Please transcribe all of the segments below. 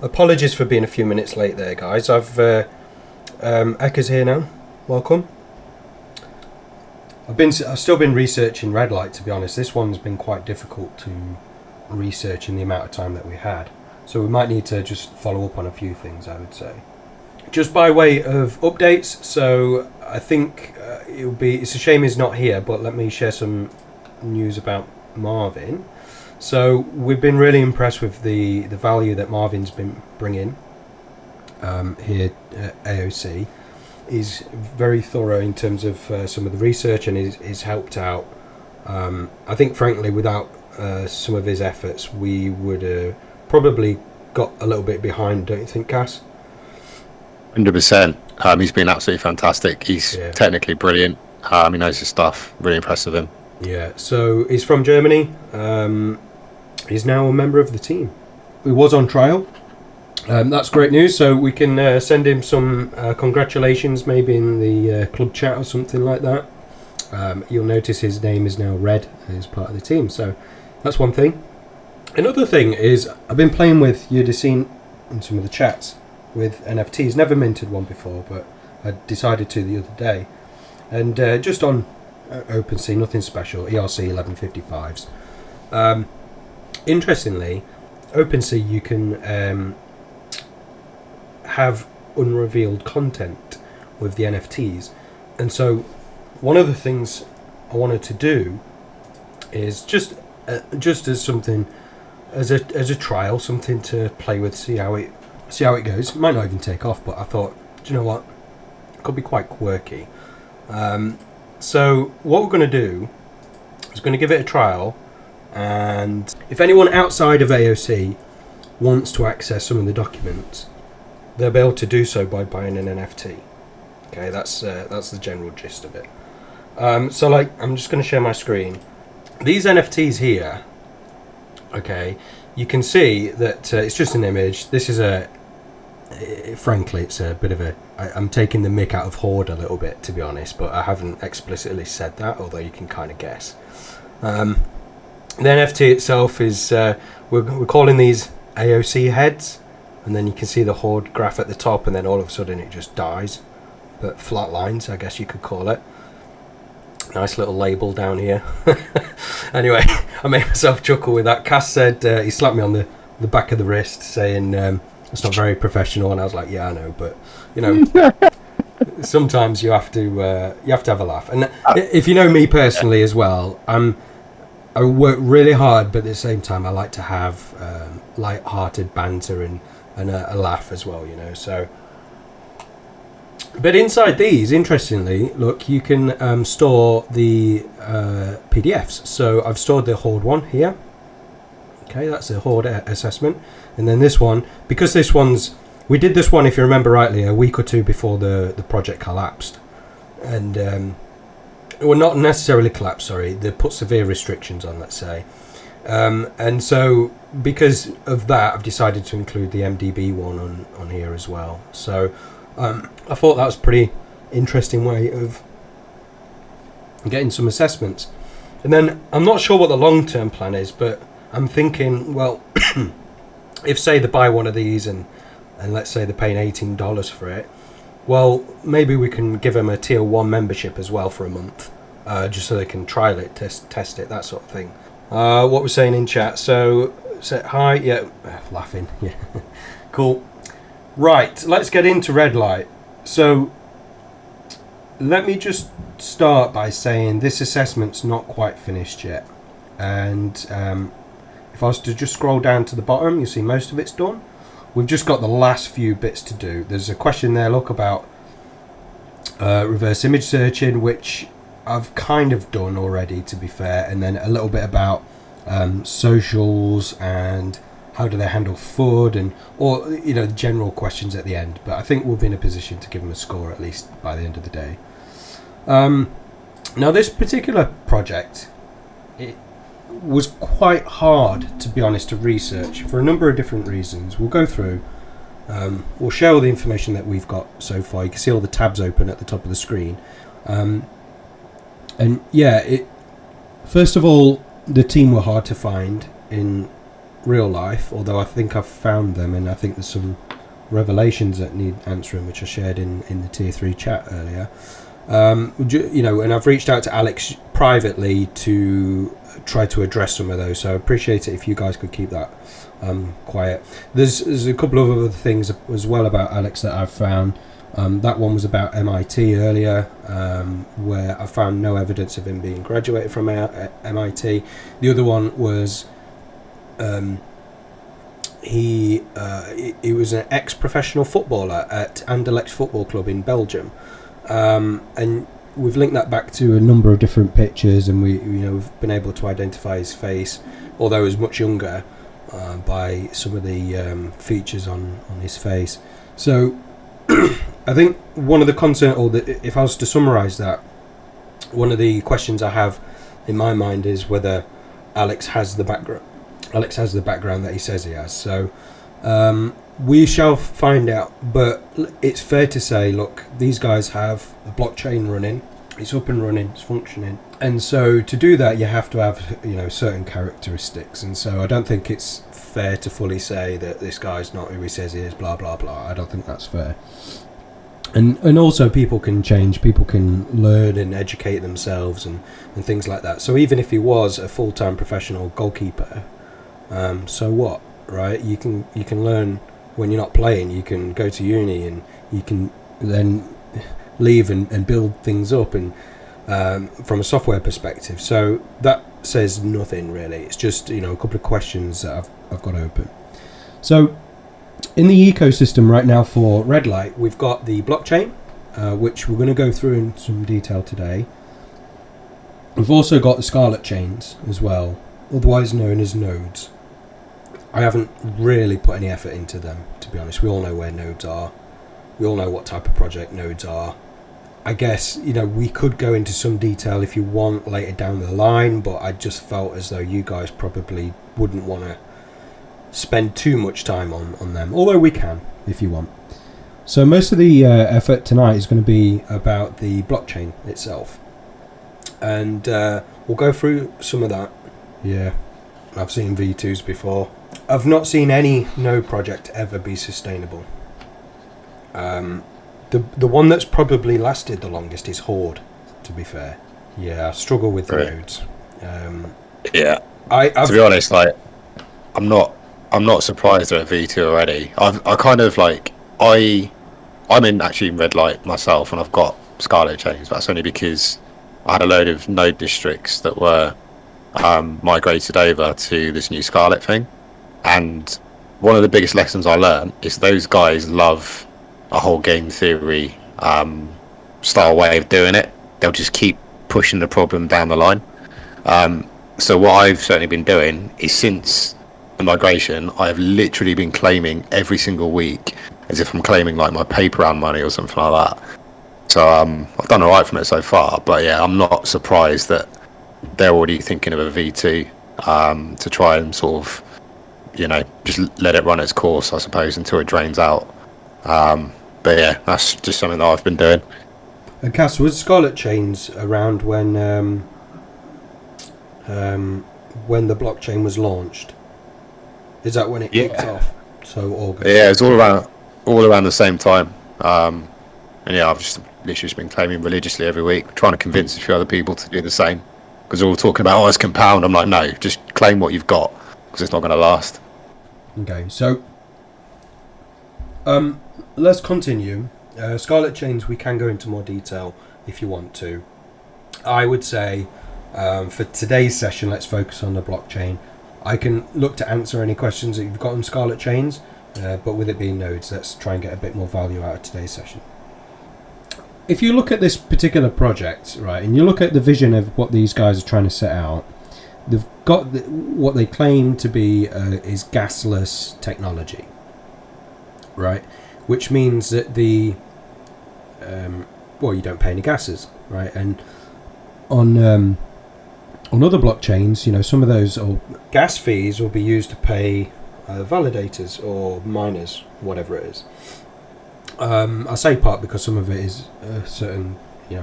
Apologies for being a few minutes late there, guys. Ekka's here now. Welcome. I've still been researching Redlight, to be honest. This one's been quite difficult to research in the amount of time that we had. So we might need to just follow up on a few things, I would say. Just by way of updates, so I think it's a shame he's not here, but let me share some news about Marvin. So we've been really impressed with the value that Marvin's been bringing here at AOC. He's very thorough in terms of some of the research, and he's helped out. I think, frankly, without some of his efforts, we would have probably got a little bit behind, don't you think, Cass? 100%. He's been absolutely fantastic. He's technically brilliant. He knows his stuff. Really impressed with him. Yeah, so he's from Germany. He's now a member of the team. He was on trial. That's great news. So we can send him some congratulations, maybe in the club chat or something like that. You'll notice his name is now red as part of the team. So that's one thing. Another thing is I've been playing with, you'd have seen in some of the chats, with NFTs. Never minted one before, but I decided to the other day. And just on OpenSea, nothing special, ERC 1155s. Interestingly, OpenSea, you can have unrevealed content with the NFTs. And so one of the things I wanted to do is just as something, as a trial, something to play with, see how it goes. It might not even take off, but I thought, do you know what? It could be quite quirky. So what we're going to do is going to give it a trial, and if anyone outside of AOC wants to access some of the documents, they'll be able to do so by buying an NFT. Okay, that's the general gist of it. So like, I'm just going to share my screen. These NFTs here, okay, you can see that it's just an image. This is frankly, it's a bit of I'm taking the mick out of Horde a little bit, to be honest, but I haven't explicitly said that, although you can kind of guess. The NFT itself is, we're calling these AOC heads, and then you can see the Horde graph at the top, and then all of a sudden it just dies, but flat lines, I guess you could call it. Nice little label down here. Anyway, I made myself chuckle with that. Cass said, he slapped me on the back of the wrist saying, it's not very professional, and I was like, yeah, I know, but you know, sometimes you have to have a laugh. And if you know me personally as well, I work really hard, but at the same time I like to have light-hearted banter and a laugh as well, you know. So, but inside these, interestingly, look, you can store the PDFs. So I've stored the Horde one here. Okay, that's a Horde assessment. And then this one, because we did this one, if you remember rightly, a week or two before the project collapsed. And, well, not necessarily collapsed, sorry, they put severe restrictions on, let's say. And so, because of that, I've decided to include the MDB one on here as well. So, I thought that was a pretty interesting way of getting some assessments. And then, I'm not sure what the long-term plan is, but I'm thinking, well, if say they buy one of these and let's say they're paying $18 for it, well, maybe we can give them a tier 1 membership as well for a month, just so they can trial it, test it, that sort of thing. What we're saying in chat, so hi, yeah, laughing, yeah, cool. Right, let's get into Redlight. So let me just start by saying this assessment's not quite finished yet, and if I was to just scroll down to the bottom, you'll see most of it's done. We've just got the last few bits to do. There's a question there, look, about reverse image searching, which I've kind of done already, to be fair, and then a little bit about socials and how do they handle FUD, or you know, general questions at the end. But I think we'll be in a position to give them a score at least by the end of the day. Now, this particular project, it was quite hard, to be honest, to research for a number of different reasons. We'll go through. We'll share all the information that we've got so far. You can see all the tabs open at the top of the screen. And yeah, first of all, the team were hard to find in real life, although I think I've found them, and I think there's some revelations that need answering, which I shared in the tier 3 chat earlier. And I've reached out to Alex privately to try to address some of those, so I appreciate it if you guys could keep that quiet. There's a couple of other things as well about Alex that I've found. That one was about MIT earlier, where I found no evidence of him being graduated from MIT. The other one was he was an ex-professional footballer at Anderlecht Football Club in Belgium, and we've linked that back to a number of different pictures, and we've been able to identify his face, although he was much younger, by some of the features on his face. So I think one of the if I was to summarise that, one of the questions I have in my mind is whether Alex has the background that he says he has. So we shall find out, but it's fair to say, look, these guys have a blockchain running, it's up and running, it's functioning, and so to do that you have to have certain characteristics, and so I don't think it's fair to fully say that this guy's not who he says he is, blah blah blah. I don't think that's fair. And also people can change, people can learn and educate themselves and things like that. So even if he was a full-time professional goalkeeper, so what, right? You can learn when you're not playing. You can go to uni and you can then leave and build things up, and from a software perspective. So that says nothing really. It's just a couple of questions that I've got open. So in the ecosystem right now for Redlight, we've got the blockchain, which we're going to go through in some detail today. We've also got the Scarlet chains as well, otherwise known as nodes. I haven't really put any effort into them, to be honest. We all know where nodes are. We all know what type of project nodes are. I guess, we could go into some detail if you want later down the line, but I just felt as though you guys probably wouldn't want to spend too much time on them, although we can if you want. So most of the effort tonight is going to be about the blockchain itself, and we'll go through some of that. Yeah, I've seen V2s before. I've not seen any node project ever be sustainable. The one that's probably lasted the longest is Horde, to be fair. Yeah, I struggle with the nodes. Yeah, to be honest, I'm not surprised they're at V2 already. I'm in Redlight myself, and I've got Scarlet chains. That's only because I had a load of node districts that were migrated over to this new Scarlet thing. And one of the biggest lessons I learned is those guys love a whole game theory style way of doing it. They'll just keep pushing the problem down the line. So what I've certainly been doing is, since the migration, I've literally been claiming every single week as if I'm claiming my paper round money or something like that. So I've done alright from it so far, but yeah, I'm not surprised that they're already thinking of a V2 to try and sort of just let it run its course, I suppose, until it drains out. But yeah, that's just something that I've been doing. And Cass, was Scarlet chains around when the blockchain was launched? Is that when it kicked off? So August. Yeah, it's all around the same time. And yeah, I've just literally been claiming religiously every week, trying to convince a few other people to do the same. Because they're all talking about, it's compound. I'm like, no, just claim what you've got, because it's not going to last. Okay, so let's continue. Scarlet chains, we can go into more detail if you want to. I would say for today's session, let's focus on the blockchain. I can look to answer any questions that you've got on Scarlet chains, but with it being nodes, let's try and get a bit more value out of today's session. If you look at this particular project, right, and you look at the vision of what these guys are trying to set out, they've got what they claim to be is gasless technology, right? Which means that you don't pay any gases, right? And on other blockchains, some of those gas fees will be used to pay validators or miners, whatever it is. I say part because some of it is certain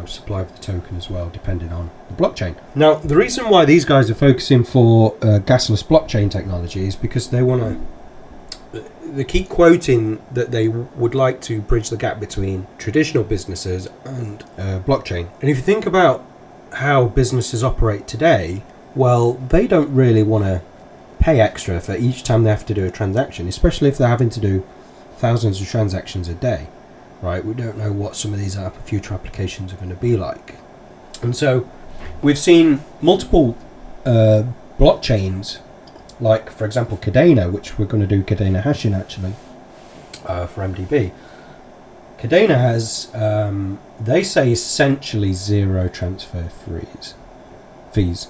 supply of the token as well, depending on the blockchain. Now, the reason why these guys are focusing for gasless blockchain technology is because they keep quoting that they would like to bridge the gap between traditional businesses and blockchain. And if you think about how businesses operate today, well, they don't really want to pay extra for each time they have to do a transaction, especially if they're having to do thousands of transactions a day, right? We don't know what some of these future applications are going to be like. And so we've seen multiple blockchains, like, for example, Cadena, which we're going to do Cadena hashing actually for MDB. Cadena has, they say, essentially zero transfer fees.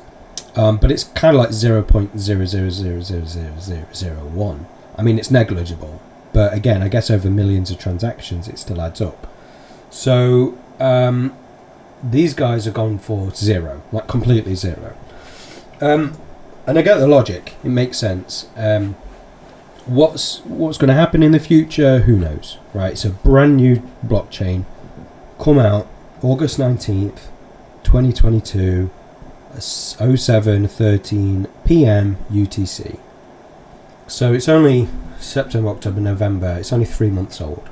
But it's kind of like 0.0000001. I mean, it's negligible. But again, I guess over millions of transactions, it still adds up. So these guys have gone for zero, like completely zero. And I get the logic. It makes sense. What's going to happen in the future? Who knows, right? It's a brand new blockchain. Come out August 19th, 2022. 07:13 p.m. UTC. So it's only September, October, November. It's only 3 months old.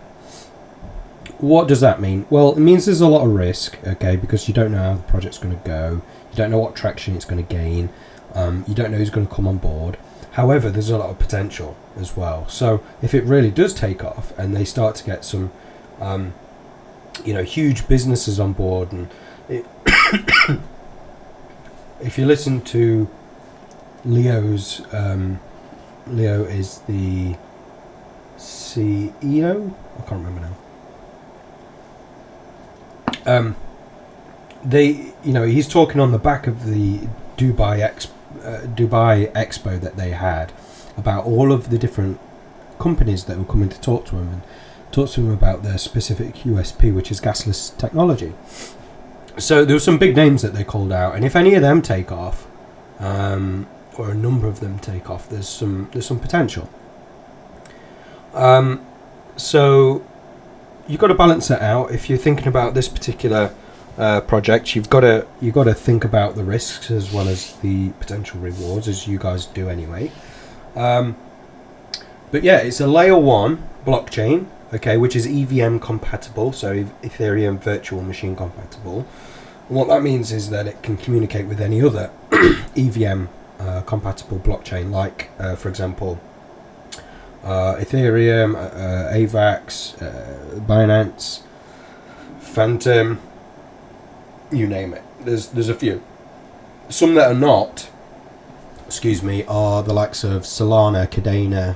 What does that mean? Well, it means there's a lot of risk, okay, because you don't know how the project's going to go. You don't know what traction it's going to gain. You don't know who's going to come on board. However, there's a lot of potential as well. So if it really does take off and they start to get some, huge businesses on board, and if you listen to Leo's, Leo is the CEO. I can't remember now. He's talking on the back of the Dubai Expo that they had about all of the different companies that were coming to talk to him and talk to him about their specific USP, which is gasless technology. So there were some big names that they called out, and if any of them take off, or a number of them take off, there's some potential. So you've got to balance that out. If you're thinking about this particular project, you've got to think about the risks as well as the potential rewards, as you guys do anyway. But yeah, it's a layer 1 blockchain, okay, which is EVM compatible, so Ethereum virtual machine compatible. And what that means is that it can communicate with any other EVM compatible blockchain, like, for example, Ethereum, AVAX, Binance, Phantom, you name it. There's a few. Some that are not, are the likes of Solana, Cadena,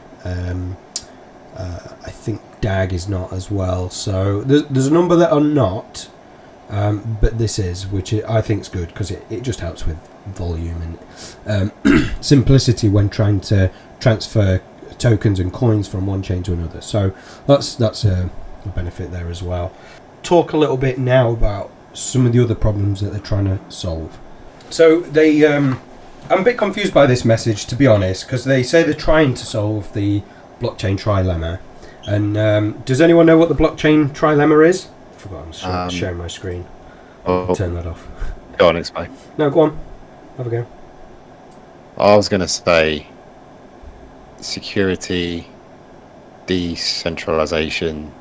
I think DAG is not as well. So there's a number that are not, but this is, which I think is good because it just helps with volume and simplicity when trying to transfer tokens and coins from one chain to another. So that's a benefit there as well. Talk a little bit now about some of the other problems that they're trying to solve. So I'm a bit confused by this message, to be honest, because they say they're trying to solve the blockchain trilemma. And does anyone know what the blockchain trilemma is? I forgot, I'm sharing my screen. Turn that off. Go on, explain. No, go on. Have a go. I was going to say security, decentralization,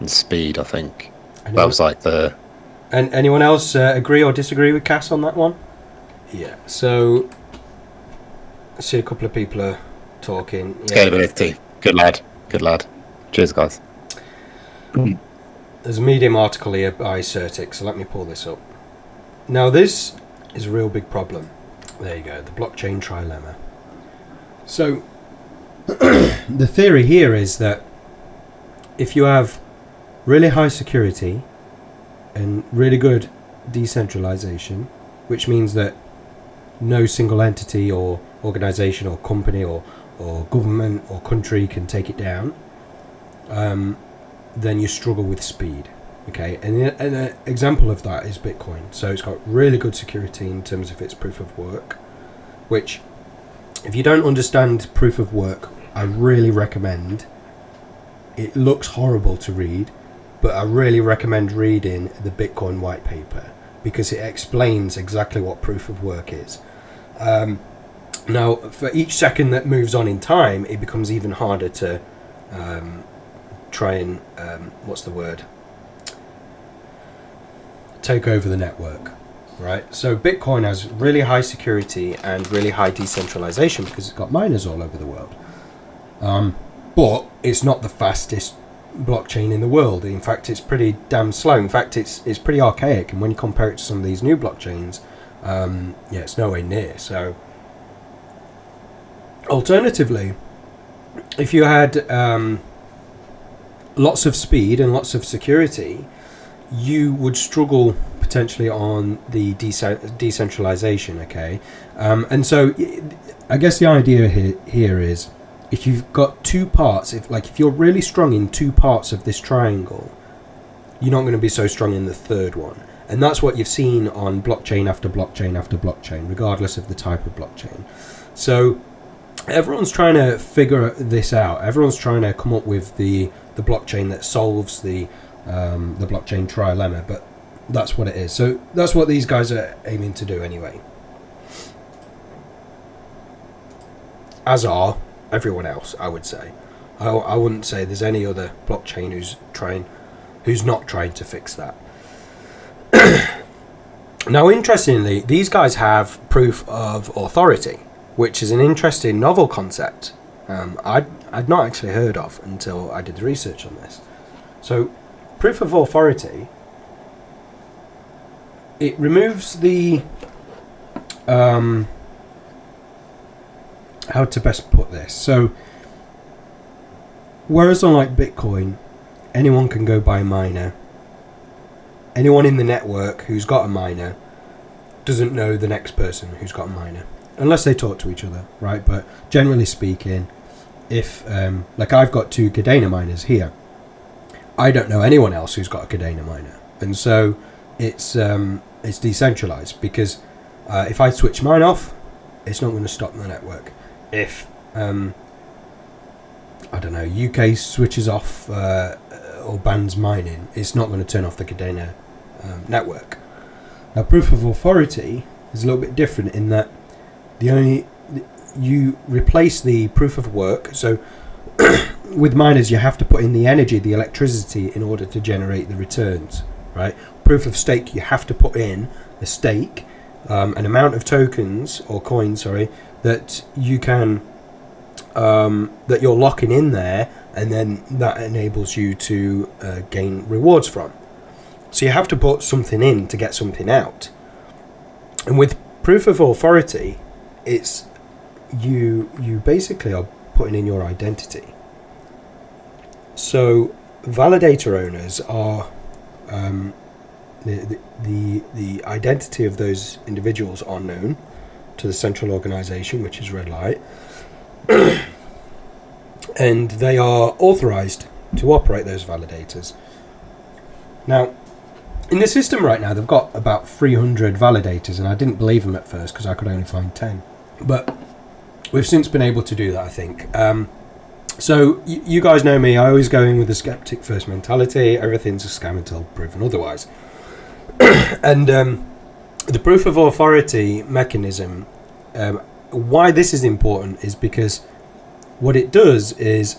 and speed, I think. That was like the... And anyone else agree or disagree with Cass on that one? Yeah, so I see a couple of people are talking. Scalability. Good lad. Cheers, guys. There's a Medium article here by Certic, so let me pull this up. Now, this is a real big problem. There you go, the blockchain trilemma. So, the theory here is that if you have really high security and really good decentralization, which means that no single entity or organization or company or government or country can take it down, then you struggle with speed. Okay, and an example of that is Bitcoin. So it's got really good security in terms of its proof of work, which, if you don't understand proof of work, I really recommend. It looks horrible to read, but I really recommend reading the Bitcoin white paper because it explains exactly what proof of work is. Now, for each second that moves on in time, it becomes even harder to try and take over the network, right? So Bitcoin has really high security and really high decentralization because it's got miners all over the world. But it's not the fastest blockchain in the world. In fact, it's pretty damn slow. In fact, it's pretty archaic, and when you compare it to some of these new blockchains, it's nowhere near. So alternatively, if you had lots of speed and lots of security, you would struggle potentially on the decentralization, okay? And so I guess the idea here is, if you've got two parts, if you're really strong in two parts of this triangle, you're not going to be so strong in the third one. And that's what you've seen on blockchain after blockchain after blockchain, regardless of the type of blockchain. So everyone's trying to figure this out. Everyone's trying to come up with the blockchain that solves the blockchain trilemma, but that's what it is. So that's what these guys are aiming to do anyway. As are everyone else, I would say. I wouldn't say there's any other blockchain who's not trying to fix that. Now, interestingly, these guys have proof of authority, which is an interesting novel concept I'd not actually heard of until I did the research on this. So, proof of authority, it removes the how to best put this. So, whereas unlike Bitcoin, anyone can go buy a miner. Anyone in the network who's got a miner doesn't know the next person who's got a miner, unless they talk to each other, right? But generally speaking, if like I've got 2 Cadena miners here, I don't know anyone else who's got a Cadena miner, and so it's decentralized because if I switch mine off, it's not going to stop the network. If I don't know, UK switches off or bans mining, it's not going to turn off the Cadena network. Now, proof of authority is a little bit different in that you replace the proof of work. So with miners, you have to put in the energy, the electricity, in order to generate the returns, right? Proof of stake, you have to put in a stake, an amount of tokens or coins, that you can that you're locking in there, and then that enables you to gain rewards from. So you have to put something in to get something out. And with proof of authority, it's you basically are putting in your identity. So validator owners are the identity of those individuals are known to the central organization, which is Redlight, and they are authorized to operate those validators. Now, in the system right now, they've got about 300 validators, and I didn't believe them at first because I could only find 10. But we've since been able to do that, I think. So you guys know me. I always go in with a skeptic first mentality. Everything's a scam until proven otherwise. And the proof of authority mechanism, why this is important is because what it does is,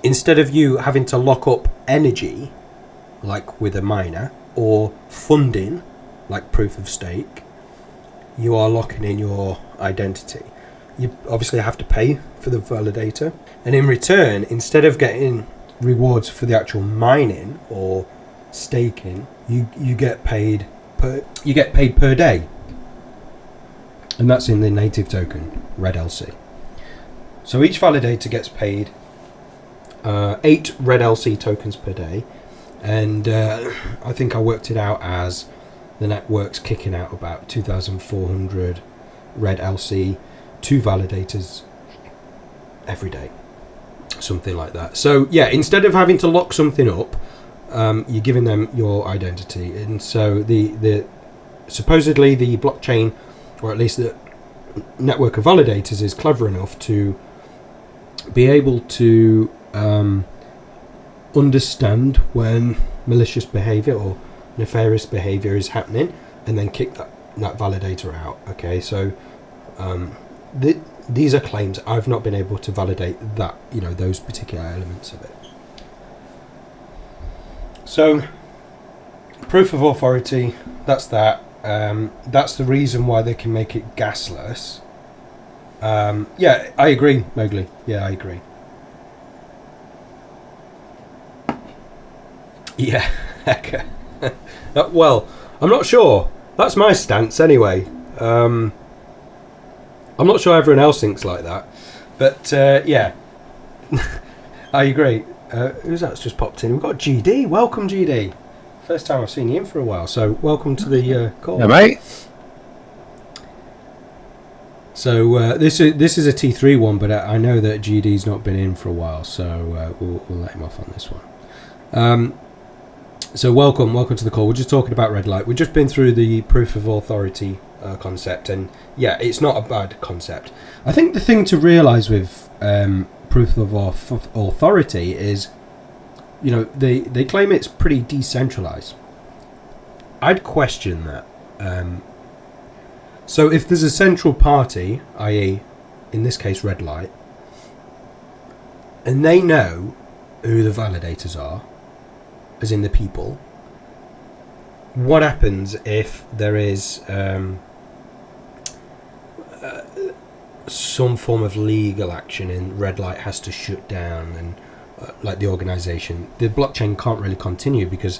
instead of you having to lock up energy like with a miner, or funding like proof of stake, you are locking in your identity. You obviously have to pay for the validator, and in return, instead of getting rewards for the actual mining or staking, you get paid per day, and that's in the native token RedLC. So each validator gets paid 8 RedLC tokens per day, and I think I worked it out as the network's kicking out about 2,400 RedLC, 2 validators every day, something like that. So yeah, instead of having to lock something up, you're giving them your identity. And so the supposedly the blockchain, or at least the network of validators, is clever enough to be able to understand when malicious behavior or nefarious behavior is happening, and then kick that validator out. Okay, so these are claims. I've not been able to validate that, those particular elements of it. So proof of authority, that's that. That's the reason why they can make it gasless. Yeah, I agree, Mowgli. Yeah, I agree. Yeah. Well, I'm not sure. That's my stance anyway. I'm not sure everyone else thinks like that. But, yeah. I agree. Who's that's just popped in? We've got GD. Welcome, GD. First time I've seen you in for a while. So, welcome to the call. Yeah, mate. So, this is a T3 one, but I know that GD's not been in for a while. So, we'll let him off on this one. So welcome to the call. We're just talking about Redlight. We've just been through the proof of authority concept, and yeah, it's not a bad concept. I think the thing to realise with proof of authority is, they claim it's pretty decentralised. I'd question that. So if there's a central party, i.e., in this case Redlight, and they know who the validators are, as in the people, what happens if there is some form of legal action and Redlight has to shut down, and like the organisation, the blockchain can't really continue because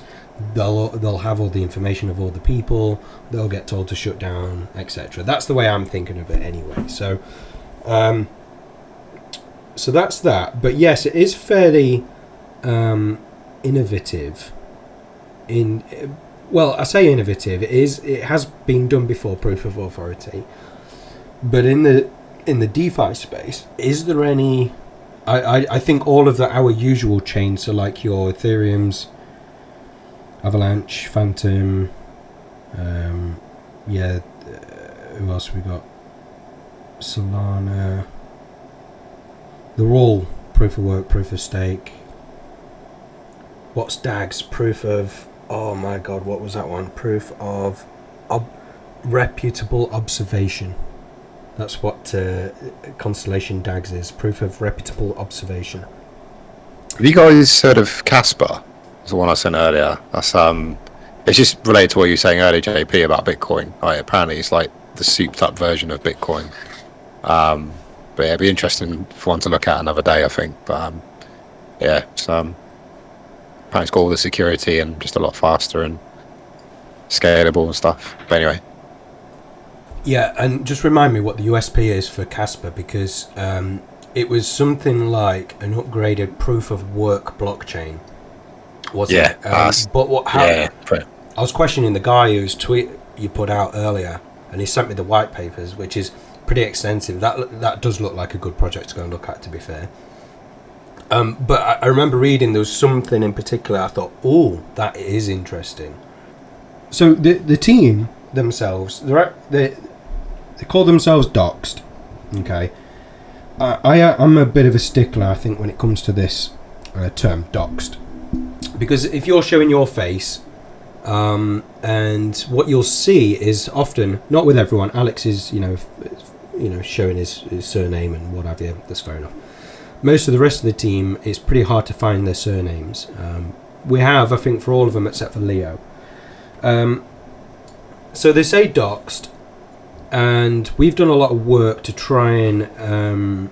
they'll have all the information of all the people, they'll get told to shut down, etc. That's the way I'm thinking of it anyway. So so that's that. But yes, it is fairly innovative. I say innovative. It has been done before, proof of authority. But in the DeFi space, is there any? I think all of our usual chains, so like your Ethereum's, Avalanche, Phantom, who else we got? Solana. They're all proof of work, proof of stake. What's DAG's proof of? Oh my God, what was that one? Proof of reputable observation. That's what Constellation DAGs is. Proof of reputable observation. Have you guys heard of Casper? It's the one I sent earlier. That's it's just related to what you were saying earlier, JP, about Bitcoin. Apparently, it's like the souped-up version of Bitcoin. But yeah, it'd be interesting for one to look at another day, I think. But yeah, it's apparently it's got all the security and just a lot faster and scalable and stuff. But anyway. Yeah, and just remind me what the USP is for Casper, because it was something like an upgraded proof of work blockchain. Was it? But what happened? Yeah, I was questioning the guy whose tweet you put out earlier, and he sent me the white papers, which is pretty extensive. That does look like a good project to go and look at, to be fair. But I remember reading there was something in particular I thought, oh, that is interesting. So the team themselves, they call themselves Doxed. Okay, I'm a bit of a stickler, I think, when it comes to this term Doxed, because if you're showing your face, and what you'll see is often, not with everyone, Alex is showing his surname and what have you. That's fair enough. Most of the rest of the team, it's pretty hard to find their surnames. We have, I think, for all of them except for Leo. So they say Doxed, and we've done a lot of work to try and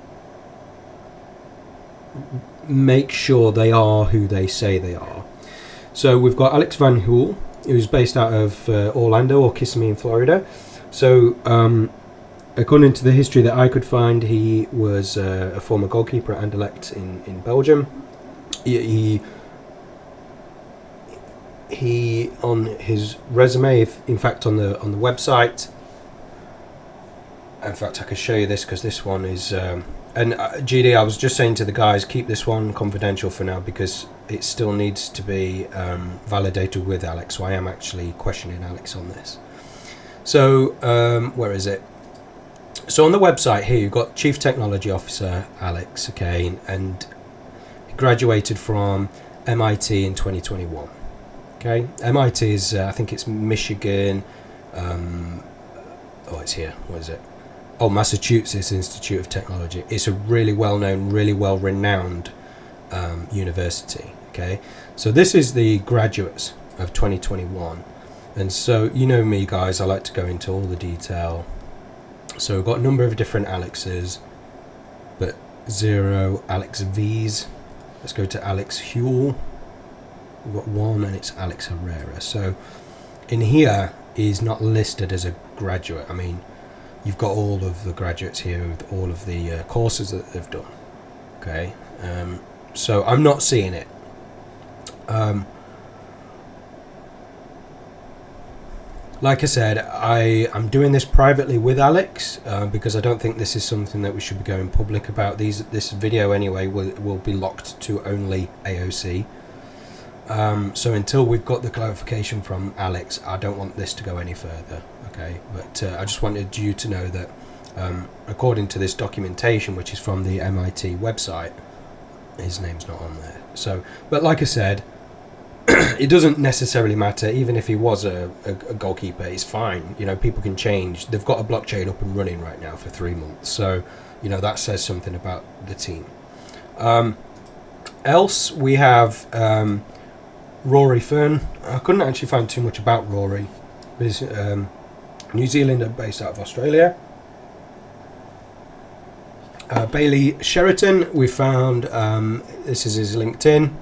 make sure they are who they say they are. So we've got Alex Van Hool, who's based out of Orlando or Kissimmee in Florida. So according to the history that I could find, he was a former goalkeeper at Anderlecht in Belgium. He on his resume, in fact on the website, in fact I could show you this because this one is and GD, I was just saying to the guys, keep this one confidential for now because it still needs to be validated with Alex, so I am actually questioning Alex on this. So where is it? So on the website here you've got Chief Technology Officer Alex, okay, and he graduated from MIT in 2021. Okay, MIT is I think it's Michigan. It's here. What is it? Oh, Massachusetts Institute of Technology. It's a really well-known, really well-renowned university. Okay, so this is the graduates of 2021, and so you know me, guys. I like to go into all the detail. So we've got a number of different Alexes, but 0 Alex V's. Let's go to Alex Huell. We've got 1, and it's Alex Herrera. So in here is not listed as a graduate. I mean, you've got all of the graduates here with all of the courses that they've done. Okay, so I'm not seeing it. Like I said, I'm doing this privately with Alex because I don't think this is something that we should be going public about. This video anyway will be locked to only AOC. So until we've got the clarification from Alex, I don't want this to go any further. Okay, but I just wanted you to know that according to this documentation, which is from the MIT website, his name's not on there. So, but like I said, it doesn't necessarily matter. Even if he was a goalkeeper, it's fine. You know, people can change. They've got a blockchain up and running right now for 3 months, so you know that says something about the team. Else we have Rory Fern. I couldn't actually find too much about Rory. He's New Zealander based out of Australia. Bailey Sheraton, we found, this is his LinkedIn,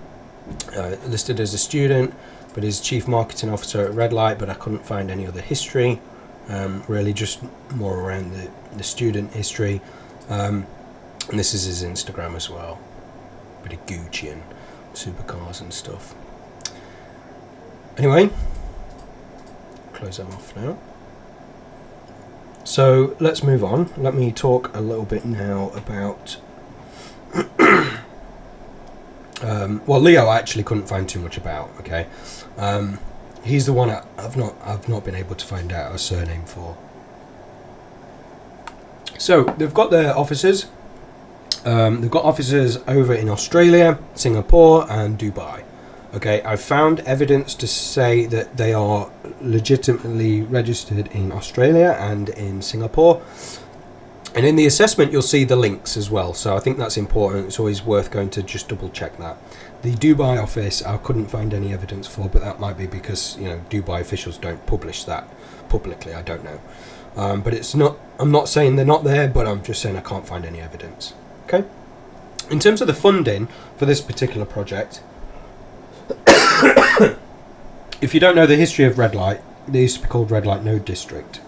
listed as a student, but he's Chief Marketing Officer at Redlight, but I couldn't find any other history, really just more around the student history. And this is his Instagram as well, bit of Gucci and supercars and stuff. Anyway, close them off now. So let's move on. Let me talk a little bit now about well, Leo I actually couldn't find too much about. Okay, he's the one I've not been able to find out a surname for. So they've got their offices. They've got offices over in Australia, Singapore, and Dubai. Okay, I've found evidence to say that they are legitimately registered in Australia and in Singapore. And in the assessment, you'll see the links as well. So I think that's important. It's always worth going to just double check that. The Dubai office, I couldn't find any evidence for, but that might be because, you know, Dubai officials don't publish that publicly. I don't know. But it's not, I'm not saying they're not there, but I'm just saying I can't find any evidence. Okay. In terms of the funding for this particular project, if you don't know the history of Redlight, they used to be called Redlight Node District,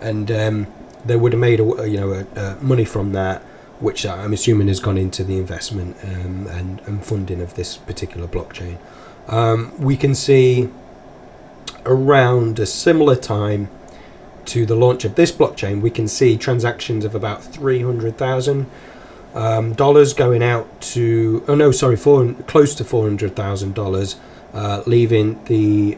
and they would have made money from that, which I'm assuming has gone into the investment and funding of this particular blockchain. We can see around a similar time to the launch of this blockchain, we can see transactions of about $300,000 going out to, close to $400,000, leaving the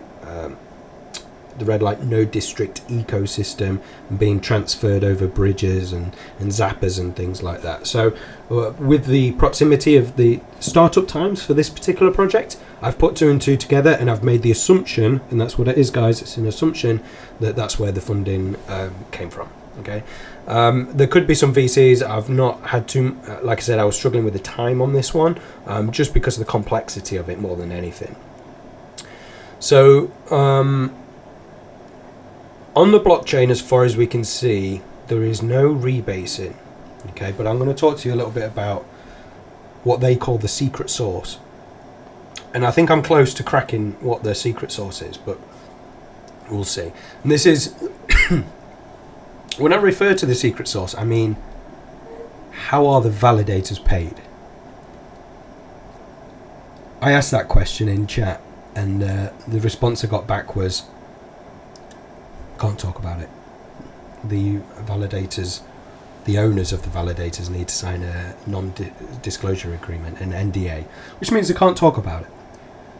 Redlight Node District ecosystem and being transferred over bridges and zappers and things like that. So with the proximity of the startup times for this particular project, I've put 2 and 2 together, and I've made the assumption, and that's what it is, guys, it's an assumption, that that's where the funding came from. Okay, there could be some VCs. I've not had to, like I said, I was struggling with the time on this one, just because of the complexity of it more than anything. So on the blockchain, as far as we can see, there is no rebasing. Okay, but I'm going to talk to you a little bit about what they call the secret sauce, and I think I'm close to cracking what the secret sauce is, but we'll see. And this is when I refer to the secret sauce, I mean, how are the validators paid? I asked that question in chat, and the response I got back was, can't talk about it. The validators, the owners of the validators, need to sign a non-disclosure agreement, an NDA, which means they can't talk about it.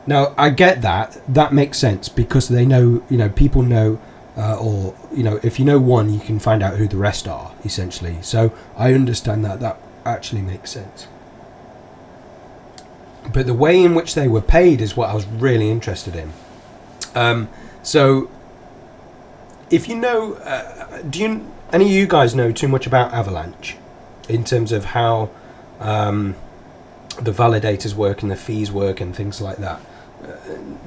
Now, I get that. That makes sense, because they know, people know, or, if you know one, you can find out who the rest are, essentially. So I understand that. That actually makes sense. But the way in which they were paid is what I was really interested in. So, if you know, any of you guys know too much about Avalanche in terms of how the validators work and the fees work and things like that?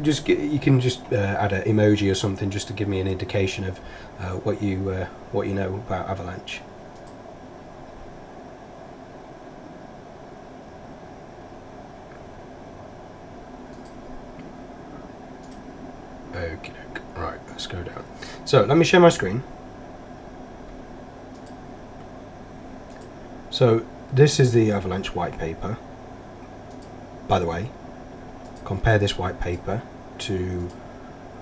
You can just add an emoji or something just to give me an indication of what you know about Avalanche. Okay, right, let's go down. So let me share my screen. So this is the Avalanche white paper. By the way, compare this white paper to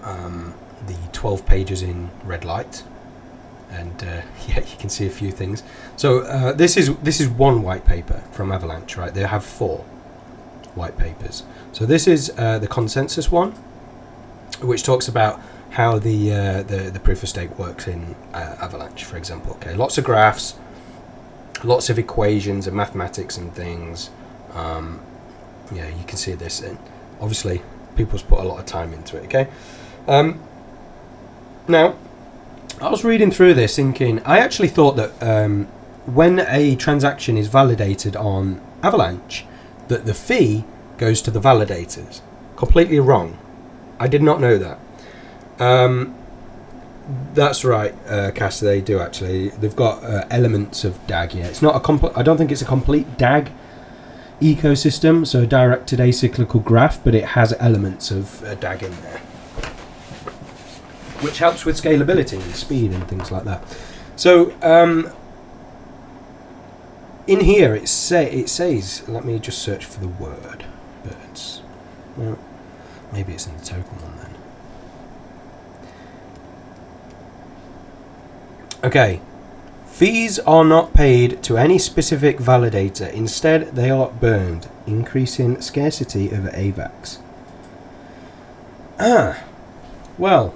the 12 pages in Redlight, and yeah, you can see a few things. So this is one white paper from Avalanche, right? They have 4 white papers. So this is the consensus one, which talks about how the proof of stake works in Avalanche, for example. Okay, lots of graphs, lots of equations and mathematics and things. Yeah, you can see this, and obviously people's put a lot of time into it. Okay, now I was reading through this thinking, I actually thought that when a transaction is validated on Avalanche, that the fee goes to the validators. Completely wrong. I did not know that. That's right, Cass. They do actually. They've got elements of DAG. Yeah, it's not a I don't think it's a complete DAG ecosystem, so a directed acyclical graph, but it has elements of DAG in there, which helps with scalability and speed and things like that. So in here it says. Let me just search for the word. But it's, well, maybe it's in the token one then. Okay. Fees are not paid to any specific validator. Instead, they are burned, increasing scarcity of AVAX. Well.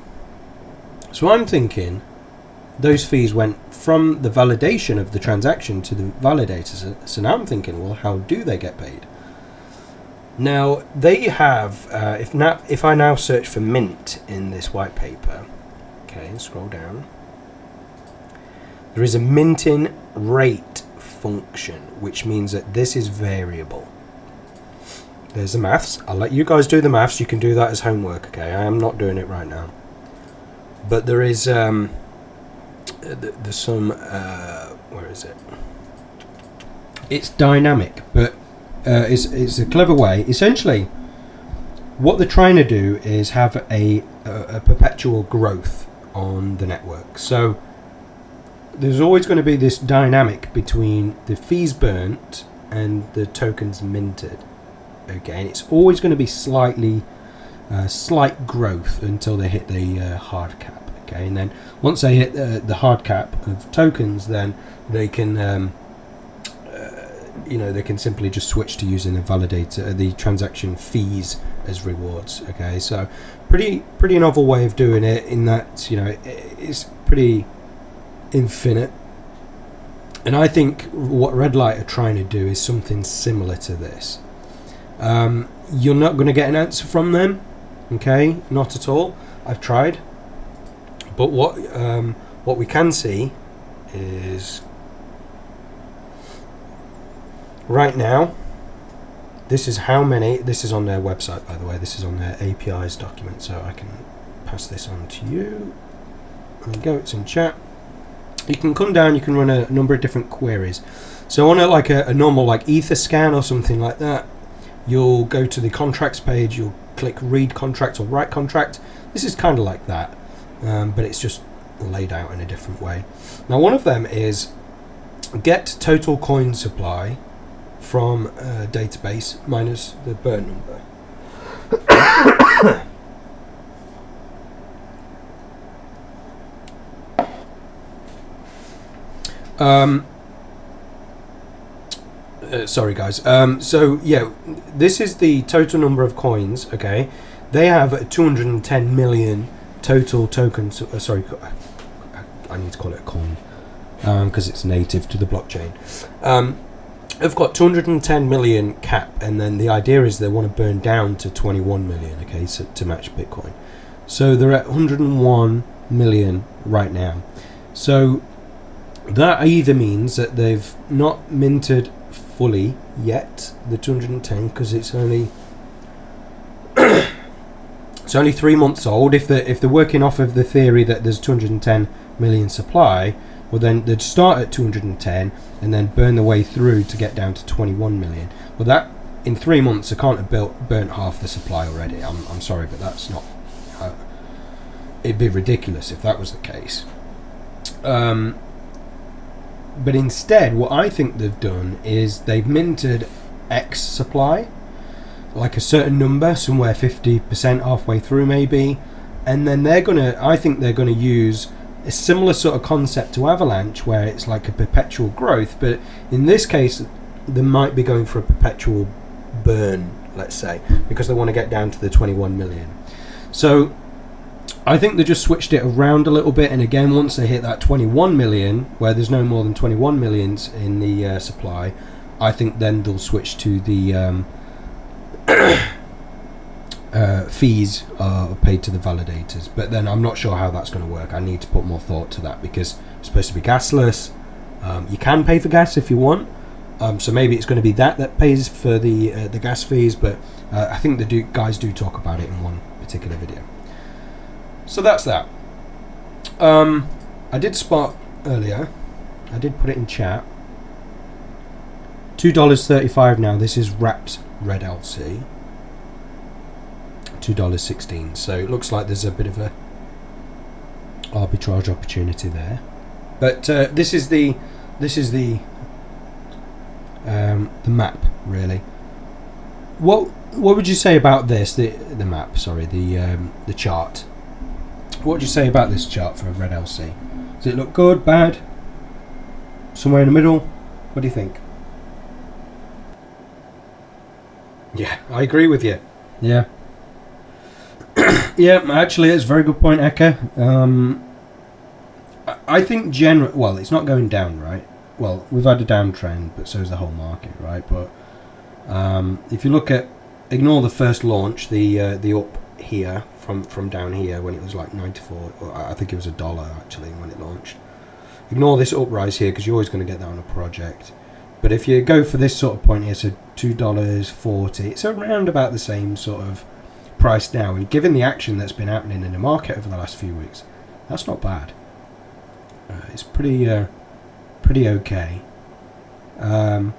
So I'm thinking those fees went from the validation of the transaction to the validators. So now I'm thinking, well, how do they get paid? Now they have, if I now search for mint in this white paper, okay, scroll down. There is a minting rate function, which means that this is variable. There's the maths. I'll let you guys do the maths. You can do that as homework, okay? I am not doing it right now. But there is there's some where is it? It's dynamic, but it's a clever way. Essentially, what they're trying to do is have a perpetual growth on the network. So there's always going to be this dynamic between the fees burnt and the tokens minted. Okay, and it's always going to be slight growth until they hit the hard cap. Okay, and then once they hit the hard cap of tokens, then they can they can simply just switch to using the validator, the transaction fees as rewards. Okay, so pretty novel way of doing it, in that it's pretty infinite. And I think what Redlight are trying to do is something similar to this. You're not going to get an answer from them, okay? Not at all. I've tried, but what we can see is right now. This is how many. This is on their website, by the way. This is on their APIs document, so I can pass this on to you. There you go. It's in chat. You can come down. You can run a number of different queries. So on a normal like Ether scan or something like that, you'll go to the contracts page. You'll click read contract or write contract. This is kind of like that, but it's just laid out in a different way. Now, one of them is get total coin supply from a database minus the burn number. Sorry guys. So yeah, this is the total number of coins. Okay, they have 210 million total tokens. Sorry, I need to call it a coin because it's native to the blockchain. They've got 210 million cap, and then the idea is they want to burn down to 21 million, okay, so to match Bitcoin. So they're at 101 million right now. So that either means that they've not minted fully yet, the 210, because it's only it's only 3 months old. If they're working off of the theory that there's 210 million supply, well then they'd start at 210 and then burn the way through to get down to 21 million. Well, that in 3 months they can't have burnt half the supply already. I'm sorry, but that's not. It'd be ridiculous if that was the case. But instead, what I think they've done is they've minted X supply, like a certain number, somewhere 50% halfway through maybe, and then I think they're gonna use a similar sort of concept to Avalanche, where it's like a perpetual growth, but in this case they might be going for a perpetual burn, let's say, because they want to get down to the 21 million. So I think they just switched it around a little bit, and again, once they hit that 21 million, where there's no more than 21 millions in the supply, I think then they'll switch to the fees are paid to the validators. But then I'm not sure how that's going to work. I need to put more thought to that, because it's supposed to be gasless. You can pay for gas if you want, so maybe it's going to be that pays for the gas fees, but I think the guys do talk about it in one particular video. So that's that. I did spot earlier, I did put it in chat, $2.35 now. This is wrapped red LC, $2.16. So it looks like there's a bit of a arbitrage opportunity there. But this is the map, really. What would you say about this? The map, sorry, the chart. What would you say about this chart for a red LC? Does it look good, bad, somewhere in the middle? What do you think? Yeah, I agree with you. Yeah. Yeah, actually, it's a very good point, Eka. I think well, it's not going down, right? Well, we've had a downtrend, but so is the whole market, right? But if you ignore the first launch, the up here from down here when it was like 94, or I think it was $1 actually when it launched. Ignore this uprise here, because you're always going to get that on a project. But if you go for this sort of point here, so $2.40, it's around about the same sort of price now, and given the action that's been happening in the market over the last few weeks, that's not bad. It's pretty okay. I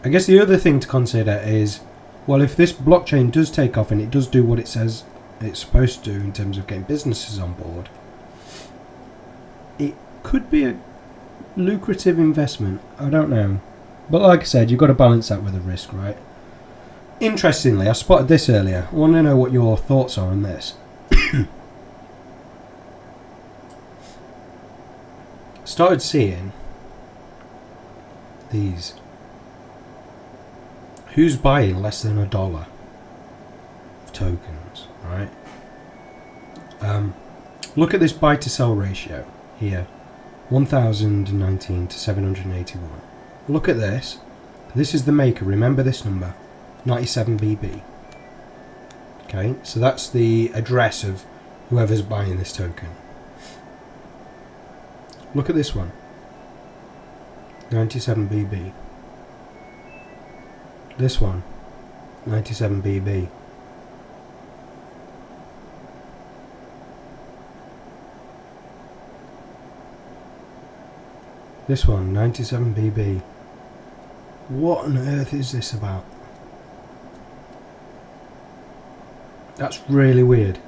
guess the other thing to consider is, well, if this blockchain does take off and it does do what it says it's supposed to do in terms of getting businesses on board, it could be a lucrative investment. I don't know, but like I said, you've got to balance that with the risk, right? Interestingly, I spotted this earlier. I want to know what your thoughts are on this. Started seeing these. Who's buying less than $1 of tokens, right? Look at this buy to sell ratio here, 1019 to 781. Look at this. This is the maker. Remember this number, 97 BB. Okay, so that's the address of whoever's buying this token. Look at this one, 97 BB. This one, 97 BB. This one, 97 BB. What on earth is this about? That's really weird.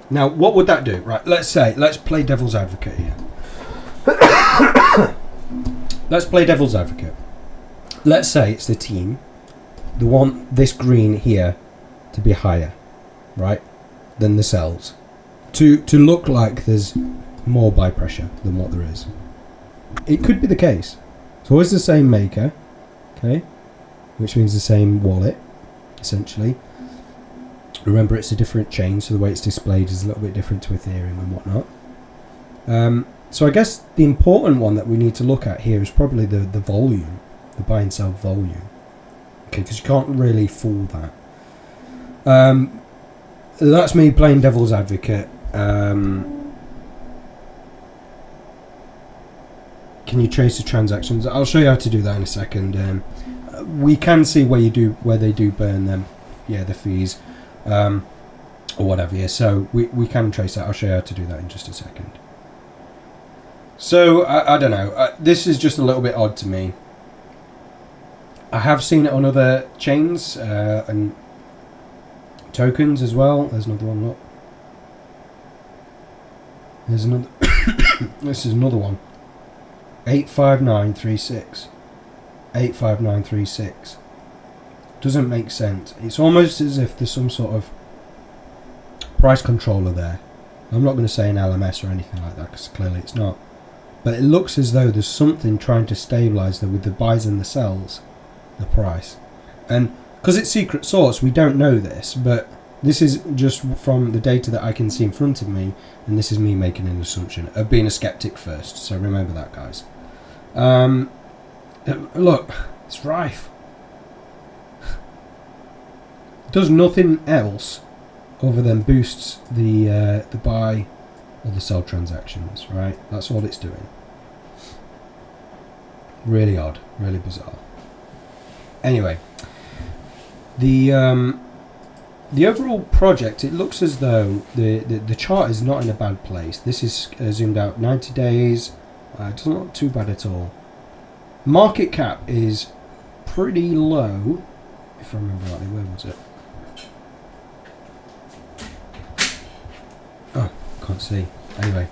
Now, what would that do? Right, let's play devil's advocate here. Let's play devil's advocate. Let's say it's the team that want this green here to be higher, right, than the cells, to look like there's more buy pressure than what there is. It could be the case. It's always the same maker, okay, which means the same wallet, essentially. Remember, it's a different chain, so the way it's displayed is a little bit different to Ethereum and whatnot. So I guess the important one that we need to look at here is probably the volume, the buy and sell volume. Okay, because you can't really fool that. That's me playing devil's advocate. Can you trace the transactions? I'll show you how to do that in a second. We can see where they do burn them, the fees, or whatever. Yeah, so we can trace that. I'll show you how to do that in just a second. So I don't know. This is just a little bit odd to me. I have seen it on other chains and tokens as well. There's another one. Look. There's another. This is another one. 85936. 85936. Doesn't make sense. It's almost as if there's some sort of price controller there. I'm not going to say an LMS or anything like that because clearly it's not. But it looks as though there's something trying to stabilise with the buys and the sells, the price. And because it's secret source, we don't know this, but this is just from the data that I can see in front of me, and this is me making an assumption of being a skeptic first. So remember that, guys. Look, it's rife. Does nothing else other than boosts the buy or the sell transactions, right? That's all it's doing. Really odd, really bizarre. Anyway, the overall project, it looks as though the chart is not in a bad place. This is zoomed out 90 days. It's not too bad at all. Market cap is pretty low, if I remember rightly. Where was it? Oh, can't see. Anyway,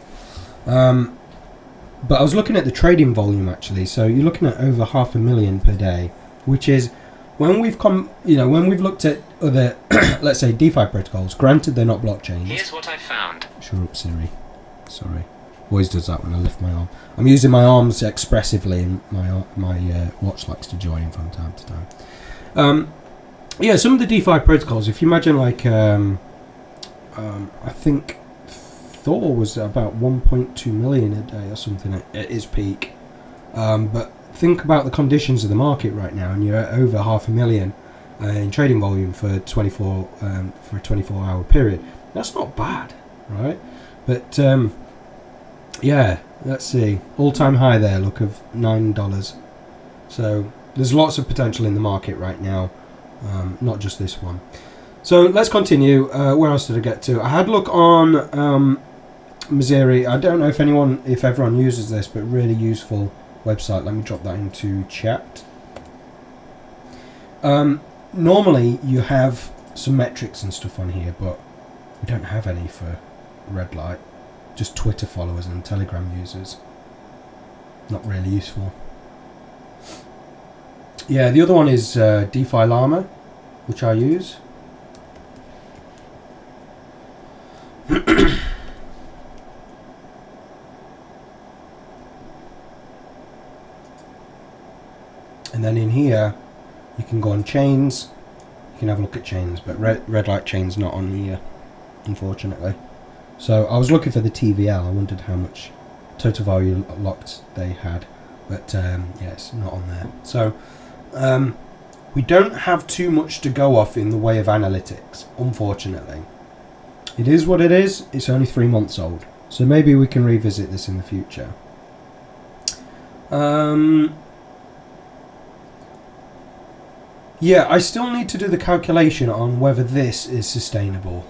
but I was looking at the trading volume actually. So you're looking at over 500,000 per day, which is when we've when we've looked at other, let's say DeFi protocols. Granted, they're not blockchains. Here's what I found. Shut up, Siri. Sorry. Always does that when I lift my arm. I'm using my arms expressively, and my watch likes to join from time to time. Yeah, some of the DeFi protocols. If you imagine, like, I think Thor was about 1.2 million a day or something at its peak. But think about the conditions of the market right now, and you're at over 500,000 in trading volume for a 24-hour period. That's not bad, right? But yeah, let's see. All-time high there, look, of $9. So there's lots of potential in the market right now, not just this one. So let's continue. Where else did I get to? I had a look on Missouri. I don't know if everyone uses this, but really useful website. Let me drop that into chat. Normally you have some metrics and stuff on here, but we don't have any for Redlight. Just Twitter followers and Telegram users. Not really useful. Yeah, the other one is DeFi Llama, which I use. And then in here, you can go on chains. You can have a look at chains, but Redlight chain's not on here, unfortunately. So I was looking for the TVL. I wondered how much total value locked they had, but yeah, it's not on there. So we don't have too much to go off in the way of analytics, unfortunately. It is what it is. It's only 3 months old, so maybe we can revisit this in the future. Yeah, I still need to do the calculation on whether this is sustainable.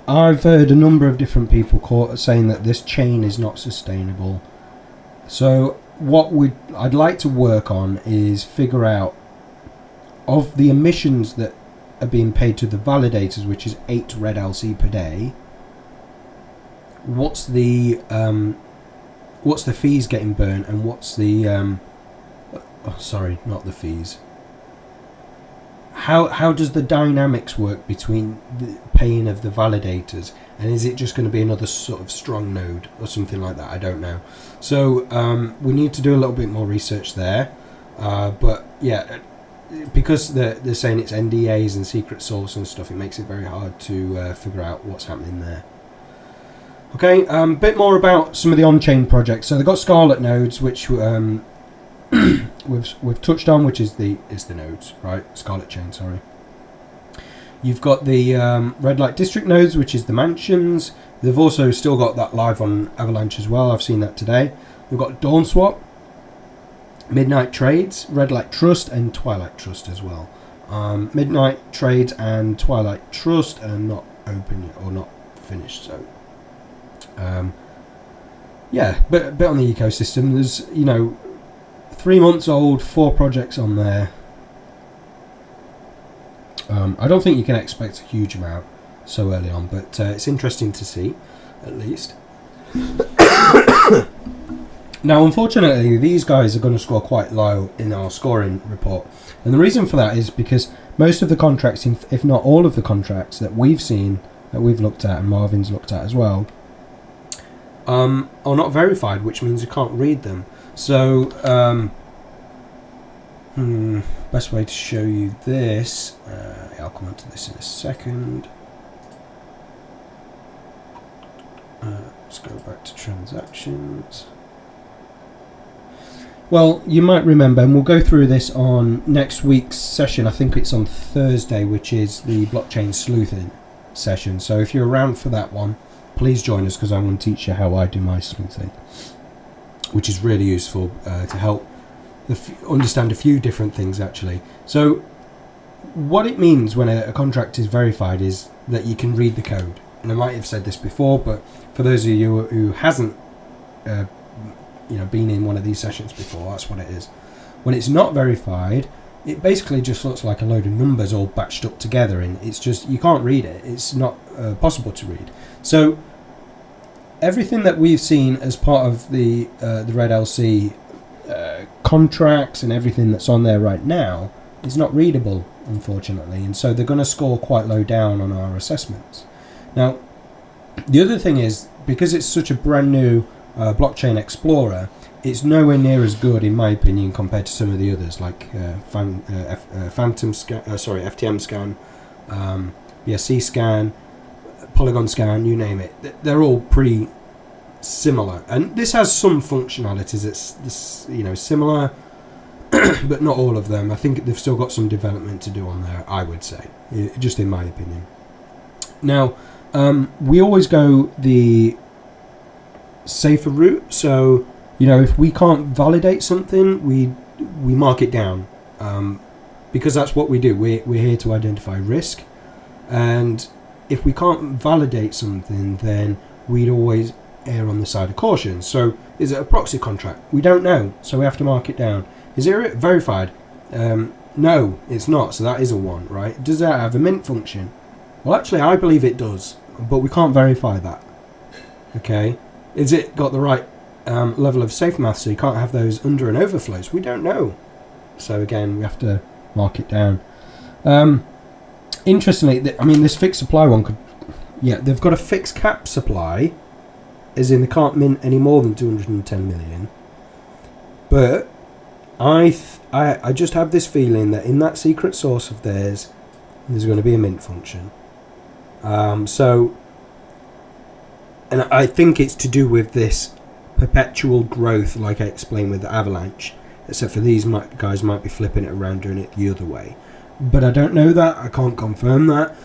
I've heard a number of different people saying that this chain is not sustainable. So what I'd like to work on is figure out, of the emissions that are being paid to the validators, which is 8 red LC per day, what's the fees getting burnt, and what's the oh, sorry, not the fees. How does the dynamics work between the paying of the validators, and is it just going to be another sort of strong node or something like that? I don't know. So we need to do a little bit more research there. But yeah, because they're saying it's NDAs and secret source and stuff, it makes it very hard to figure out what's happening there. Okay, bit more about some of the on-chain projects. So they've got Scarlet nodes, which we've touched on, which is the nodes, right? Scarlet chain, sorry. You've got the Redlight district nodes, which is the mansions. They've also still got that live on Avalanche as well. I've seen that today. We've got Dawn Swap, Midnight Trades, Redlight Trust, and Twilight Trust as well. Midnight Trades and Twilight Trust are not open yet, or not finished, so yeah, but a bit on the ecosystem. There's 3 months old, 4 projects on there. I don't think you can expect a huge amount so early on, but it's interesting to see, at least. Now, unfortunately, these guys are going to score quite low in our scoring report. And the reason for that is because most of the contracts, if not all of the contracts that we've seen, that we've looked at and Marvin's looked at as well, are not verified, which means you can't read them. So, best way to show you this, I'll come on to this in a second. Let's go back to transactions. Well, you might remember, and we'll go through this on next week's session. I think it's on Thursday, which is the blockchain sleuthing session. So if you're around for that one, please join us, because I'm going to teach you how I do my sleuthing, which is really useful to help understand a few different things, actually. So what it means when a contract is verified is that you can read the code. And I might have said this before, but for those of you who hasn't been in one of these sessions before, that's what it is. When it's not verified, it basically just looks like a load of numbers all batched up together, and it's just, you can't read it. It's not possible to read. So everything that we've seen as part of the Red LC contracts and everything that's on there right now is not readable, unfortunately, and so they're going to score quite low down on our assessments. Now, the other thing is, because it's such a brand new blockchain explorer, it's nowhere near as good, in my opinion, compared to some of the others, like Phantom Scan, FTM Scan, BSC Scan, Polygon Scan, you name it. They're all pretty similar, and this has some functionalities. It's similar, but not all of them. I think they've still got some development to do on there, I would say, just in my opinion. Now, we always go the safer route. So, if we can't validate something, we mark it down, because that's what we do. We're here to identify risk, and if we can't validate something, then we'd always err on the side of caution. So, is it a proxy contract? We don't know, so we have to mark it down. Is it verified? No, it's not. So that is a 1, right? Does that have a mint function? Well, actually, I believe it does, but we can't verify that. Okay. Is it got the right level of safe math, so you can't have those under and overflows? We don't know. So again, we have to mark it down. Interestingly, this fixed supply one could... Yeah, they've got a fixed cap supply, as in they can't mint any more than 210 million. But I just have this feeling that in that secret source of theirs, there's going to be a mint function. And I think it's to do with this perpetual growth, like I explained with the Avalanche, except for these guys might be flipping it around, doing it the other way. But I don't know that. I can't confirm that.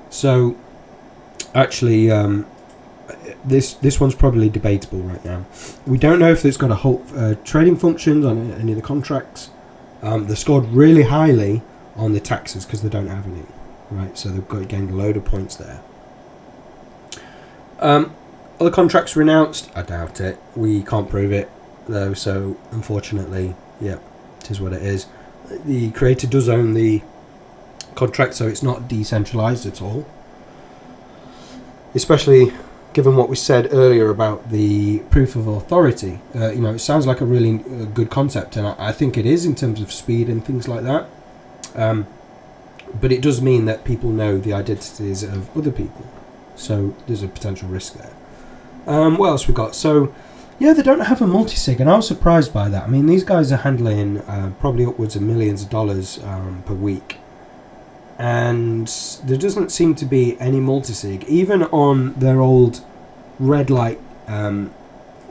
So, actually, this one's probably debatable right now. We don't know if it's got a whole trading functions on any of the contracts. They've scored really highly on the taxes because they don't have any. Right, so they've gained a load of points there. Other contracts renounced? I doubt it. We can't prove it, though, so unfortunately, yeah, it is what it is. The creator does own the contract, so it's not decentralized at all. Especially given what we said earlier about the proof of authority. It sounds like a really good concept, and I think it is in terms of speed and things like that. But it does mean that people know the identities of other people. So there's a potential risk there. What else we got? So, yeah, they don't have a multi-sig, and I was surprised by that. These guys are handling probably upwards of millions of dollars per week. And there doesn't seem to be any multi-sig. Even on their old Redlight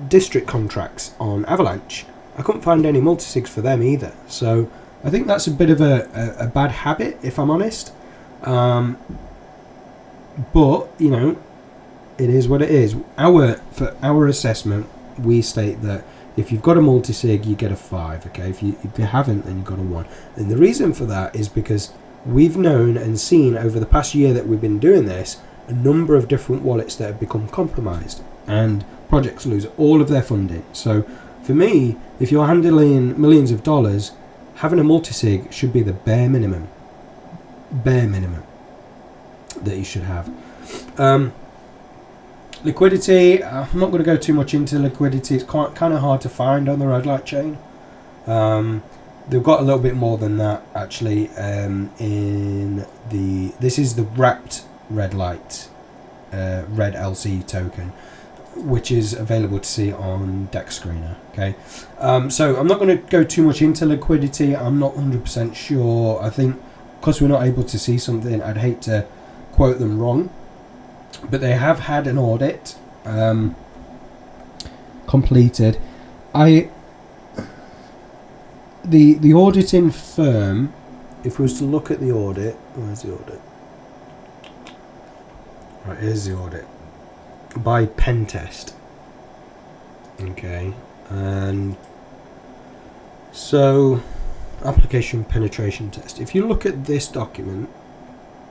district contracts on Avalanche, I couldn't find any multisigs for them either. So I think that's a bit of a bad habit, if I'm honest. But you know, it is what it is. For our assessment, we state that if you've got a multisig, you get a 5. Okay, if you haven't, then you've got a 1. And the reason for that is because we've known and seen over the past year that we've been doing this a number of different wallets that have become compromised and projects lose all of their funding. So for me, if you're handling millions of dollars, having a multisig should be the bare minimum that you should have. Liquidity, I'm not going to go too much into liquidity. It's kind of hard to find on the Redlight chain. They've got a little bit more than that actually. This is the wrapped Redlight Red LC token, which is available to see on Dex Screener. Okay, so I'm not going to go too much into liquidity. I'm not 100% sure. I think because we're not able to see something, I'd hate to quote them wrong. But they have had an audit completed. The auditing firm, if we was to look at the audit, where's the audit? Right, here's the audit by Pentest. Okay, and so application penetration test. If you look at this document,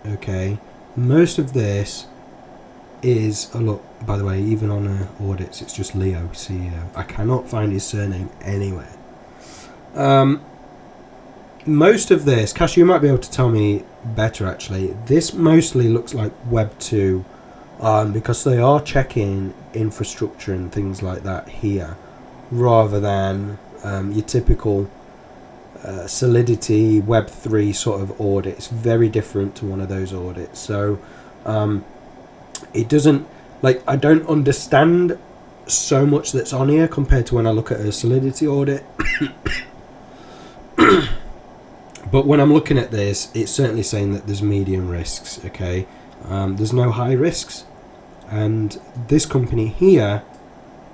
okay, most of this is look, by the way, even on audits it's just Leo CEO. I cannot find his surname anywhere. Most of this, Cash, you might be able to tell me better actually. This mostly looks like Web 2 because they are checking infrastructure and things like that here rather than your typical Solidity Web 3 sort of audit. It's very different to one of those audits. So it doesn't, like, I don't understand so much that's on here compared to when I look at a Solidity audit. But when I'm looking at this, it's certainly saying that there's medium risks. Okay, there's no high risks, and this company here,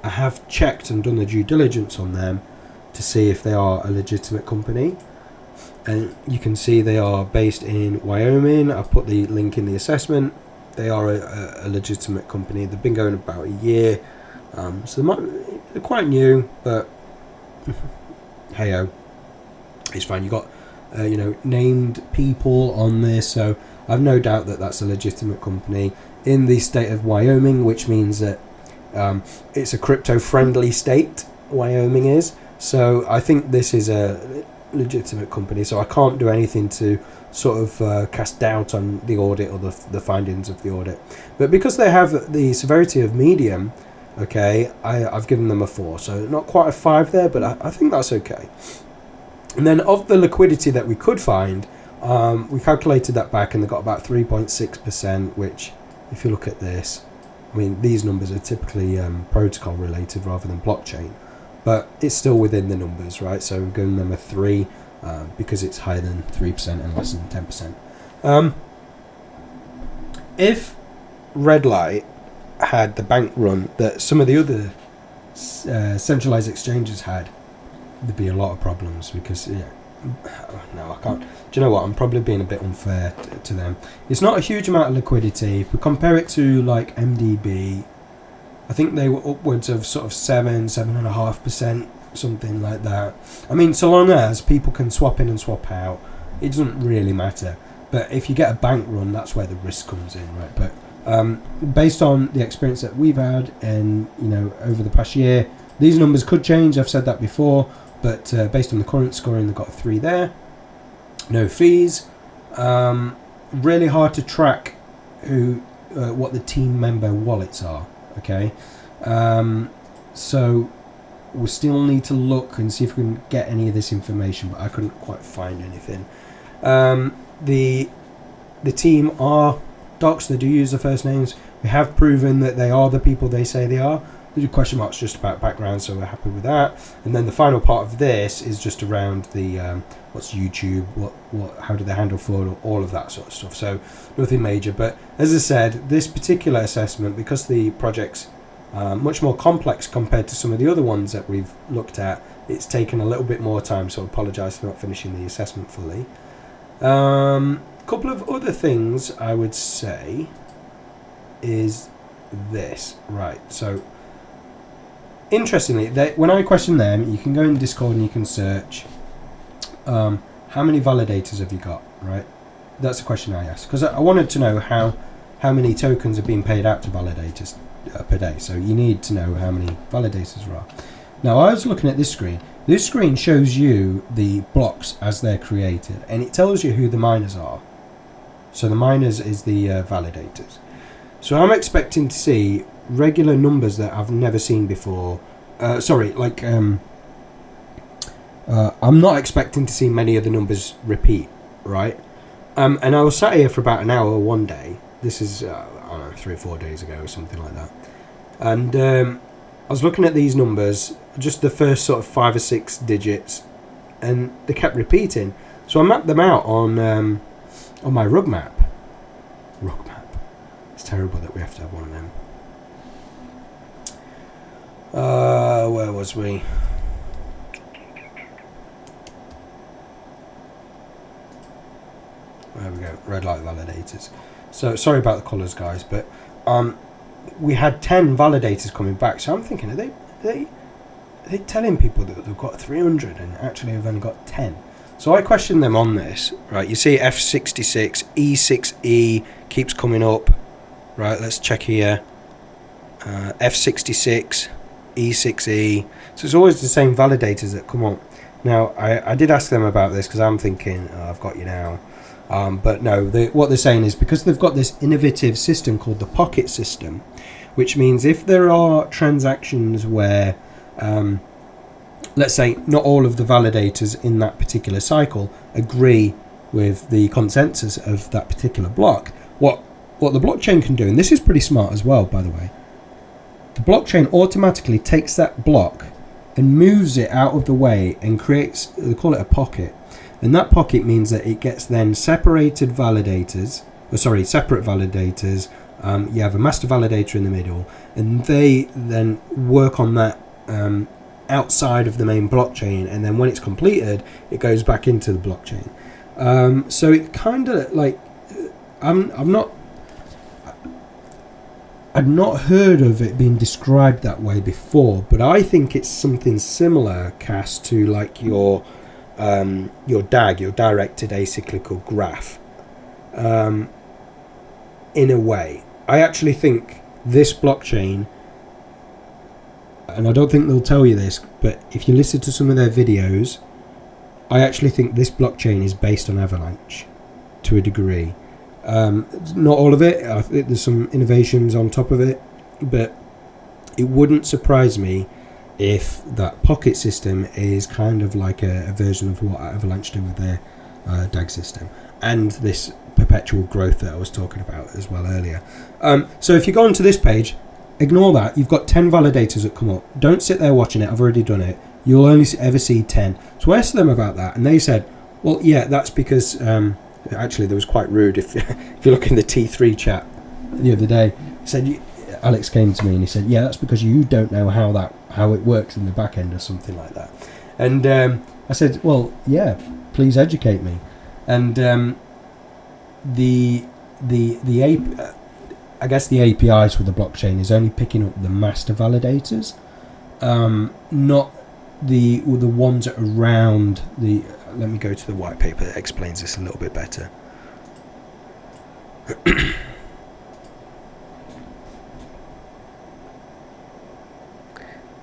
I have checked and done the due diligence on them to see if they are a legitimate company, and you can see they are based in Wyoming. I've put the link in the assessment. They are a legitimate company. They've been going about a year, so they're quite new, but hey-o, it's fine. You got named people on this, so I've no doubt that that's a legitimate company in the state of Wyoming, which means that it's a crypto-friendly state. Wyoming is, so I think this is a legitimate company. So I can't do anything to sort of cast doubt on the audit or the findings of the audit. But because they have the severity of medium, okay, I've given them a 4. So not quite a 5 there, but I think that's okay. And then of the liquidity that we could find, we calculated that back and they got about 3.6%, which if you look at this, I mean, these numbers are typically protocol related rather than blockchain, but it's still within the numbers, right? So we're giving them a 3 because it's higher than 3% and less than 10%. If Redlight had the bank run that some of the other centralized exchanges had, there'd be a lot of problems because no, I can't. Do you know what? I'm probably being a bit unfair to them. It's not a huge amount of liquidity. If we compare it to like MDB, I think they were upwards of sort of 7.5%, something like that. I mean, so long as people can swap in and swap out, it doesn't really matter. But if you get a bank run, that's where the risk comes in, right? But based on the experience that we've had and over the past year, these numbers could change. I've said that before. But based on the current scoring, they've got a 3 there. No fees. Really hard to track what the team member wallets are. Okay, so we still need to look and see if we can get any of this information, but I couldn't quite find anything. The team are docs. They do use the first names. We have proven that they are the people they say they are. The question marks just about background, so we're happy with that. And then the final part of this is just around the what's YouTube, how do they handle fraud, all of that sort of stuff. So nothing major, but as I said, this particular assessment, because the projects much more complex compared to some of the other ones that we've looked at. It's taken a little bit more time, so I apologise for not finishing the assessment fully. Couple of other things I would say is this. Right, so interestingly, when I question them, you can go in Discord and you can search how many validators have you got, right? That's the question I asked, because I wanted to know how many tokens are being paid out to validators per day. So you need to know how many validators there are. Now, I was looking at this screen. This screen shows you the blocks as they're created, and it tells you who the miners are. So the miners is the validators. So I'm expecting to see regular numbers that I've never seen before. I'm not expecting to see many of the numbers repeat, right? And I was sat here for about an hour one day. This is, I don't know, 3 or 4 days ago or something like that. And I was looking at these numbers, just the first sort of 5 or 6 digits, and they kept repeating. So I mapped them out on my rug map. Rug map. It's terrible that we have to have one of them. Where was we? There we go, Redlight validators. So sorry about the colours, guys, but we had 10 validators coming back. So I'm thinking, are they telling people that they've got 300 and actually have only got 10? So I questioned them on this. Right, you see F66, E6E keeps coming up. Right, let's check here. F66, E6E. So it's always the same validators that come up. Now, I did ask them about this because I'm thinking, oh, I've got you now. But no, what they're saying is because they've got this innovative system called the pocket system, which means if there are transactions where, let's say, not all of the validators in that particular cycle agree with the consensus of that particular block, what the blockchain can do, and this is pretty smart as well, by the way, the blockchain automatically takes that block and moves it out of the way and creates, they call it a pocket. And that pocket means that it gets then separate validators. You have a master validator in the middle, and they then work on that outside of the main blockchain. And then when it's completed, it goes back into the blockchain. So it kind of like I've not heard of it being described that way before, but I think it's something similar, Cass, to like your DAG, your directed acyclical graph. In a way, I actually think this blockchain, and I don't think they'll tell you this, but if you listen to some of their videos, I actually think this blockchain is based on Avalanche to a degree. Not all of it. I think there's some innovations on top of it, but it wouldn't surprise me if that pocket system is kind of like a version of what Avalanche do with their DAG system, and this perpetual growth that I was talking about as well earlier. So if you go onto this page, ignore that. You've got 10 validators that come up. Don't sit there watching it. I've already done it. You'll only ever see 10. So I asked them about that, and they said, well, yeah, that's because actually that was quite rude. If you look in the T3 chat the other day, said Alex came to me and he said, yeah, that's because you don't know how it works in the back end or something like that. And I said, well, yeah, please educate me. And I guess the APIs for the blockchain is only picking up the master validators, not the ones that are around the. Let me go to the white paper that explains this a little bit better.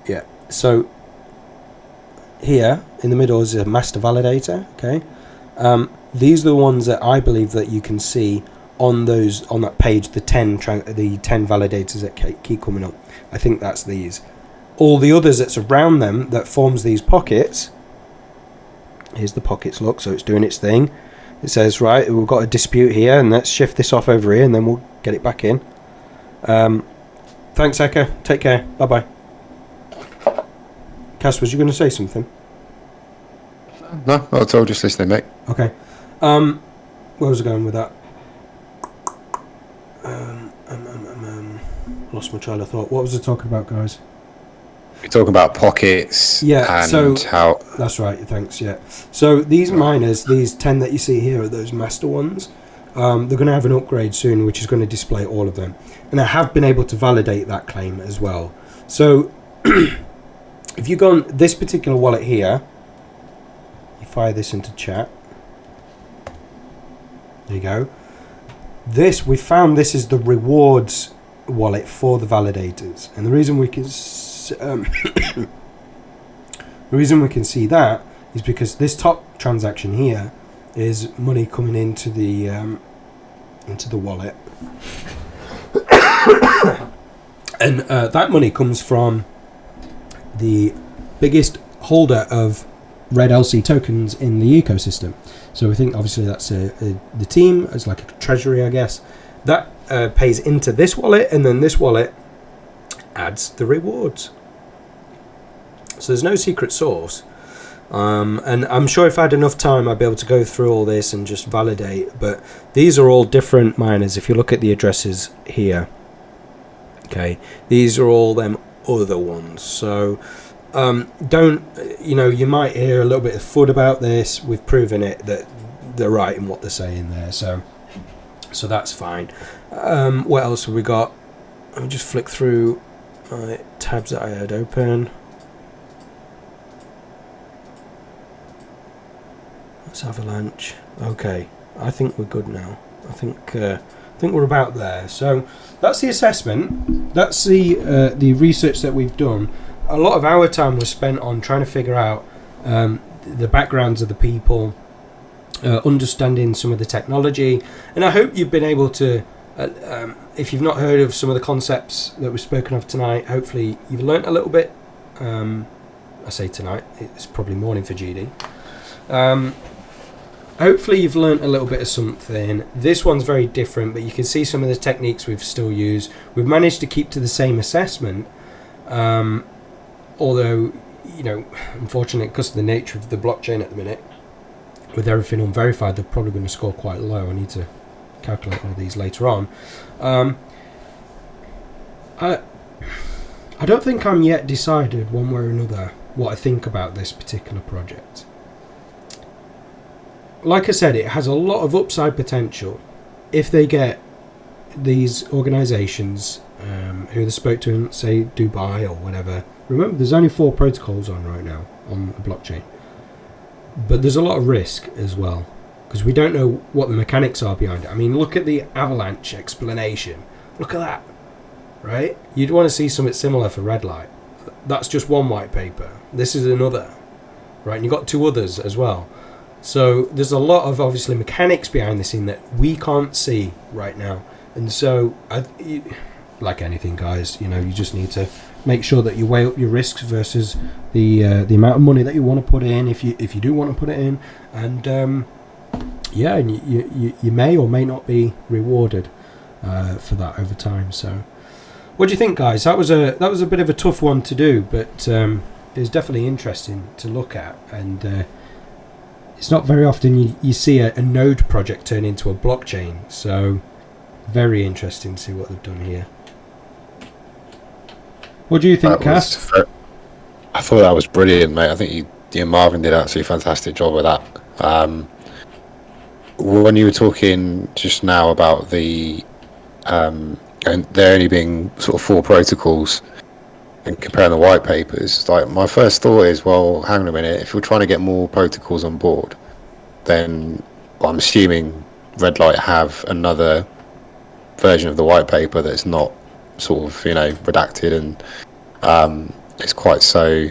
Yeah, so here in the middle is a master validator. Okay, these are the ones that I believe that you can see on that page. The 10 validators that keep coming up. I think that's these. All the others that's around them that forms these pockets. Here's the pockets. Look, so it's doing its thing. It says, right, we've got a dispute here, and let's shift this off over here, and then we'll get it back in. Thanks, Eka. Take care. Bye bye. Cass, was you going to say something? No, not at all. Just listening, mate. Okay. Where was I going with that? lost my trail of thought. What was I talking about, guys? We're talking about pockets. Yeah, and so how that's right. Thanks. Yeah. So these miners, these 10 that you see here, are those master ones. They're going to have an upgrade soon, which is going to display all of them, and I have been able to validate that claim as well. So if you go on this particular wallet here, you fire this into chat. There you go. This, we found this is the rewards wallet for the validators, and the reason we can the reason we can see that is because this top transaction here is money coming into the wallet, and that money comes from the biggest holder of red LC tokens in the ecosystem. So we think obviously that's the team as like a treasury, I guess. That pays into this wallet, and then this wallet adds the rewards. So there's no secret source. And I'm sure if I had enough time, I'd be able to go through all this and just validate. But these are all different miners. If you look at the addresses here, okay, these are all them other ones. So don't, you might hear a little bit of FUD about this. We've proven it that they're right in what they're saying there. So that's fine. What else have we got? Let me just flick through my tabs that I had open. Let's Avalanche. Okay, I think we're good now. I think we're about there. So that's the assessment. That's the research that we've done. A lot of our time was spent on trying to figure out the backgrounds of the people, understanding some of the technology, and I hope you've been able to, if you've not heard of some of the concepts that we've spoken of tonight, hopefully you've learnt a little bit. I say tonight, it's probably morning for GD. Hopefully you've learnt a little bit of something. This one's very different, but you can see some of the techniques we've still used. We've managed to keep to the same assessment, although, unfortunately, because of the nature of the blockchain at the minute, with everything unverified, they're probably going to score quite low. I need to calculate all these later on. I don't think I'm yet decided one way or another what I think about this particular project. Like I said, it has a lot of upside potential if they get these organisations who they spoke to in, say, Dubai or whatever. Remember, there's only 4 protocols on right now on the blockchain. But there's a lot of risk as well, because we don't know what the mechanics are behind it. I mean, look at the Avalanche explanation. Look at that, right? You'd want to see something similar for Redlight. That's just one white paper. This is another, right? And you've got 2 others as well. So there's a lot of, obviously, mechanics behind the scene that we can't see right now. And so, like anything, guys, you just need to make sure that you weigh up your risks versus the amount of money that you want to put in, if you do want to put it in, and and you may or may not be rewarded for that over time. So, what do you think, guys? That was a bit of a tough one to do, but it was definitely interesting to look at, and it's not very often you see a node project turn into a blockchain. So, very interesting to see what they've done here. What do you think, Cass? I thought that was brilliant, mate. I think you and Marvin did an absolutely fantastic job with that. When you were talking just now about the and there only being sort of 4 protocols and comparing the white papers, like my first thought is, well, hang on a minute, if we're trying to get more protocols on board, then I'm assuming Redlight have another version of the white paper that's not sort of redacted, and it's quite so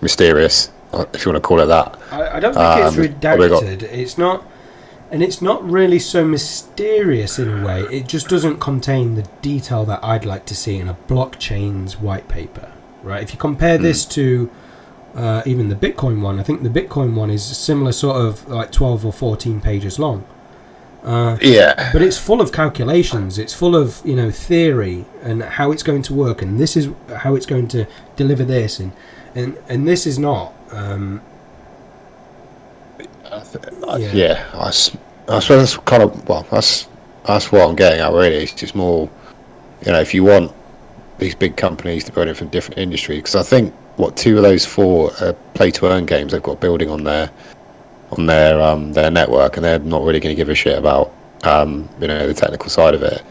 mysterious, if you want to call it that. I don't think it's redacted. It's not, and it's not really so mysterious in a way. It just doesn't contain the detail that I'd like to see in a blockchain's white paper, right? If you compare this to even the Bitcoin one, I think the Bitcoin one is similar, sort of like 12 or 14 pages long. But it's full of calculations. It's full of theory and how it's going to work, and this is how it's going to deliver this, and this is not. I suppose that's kind of that's what I'm getting at. Really, it's just more if you want these big companies to build it from different industries, because I think two of those four play to earn games they've got building on their network, and they're not really going to give a shit about the technical side of it.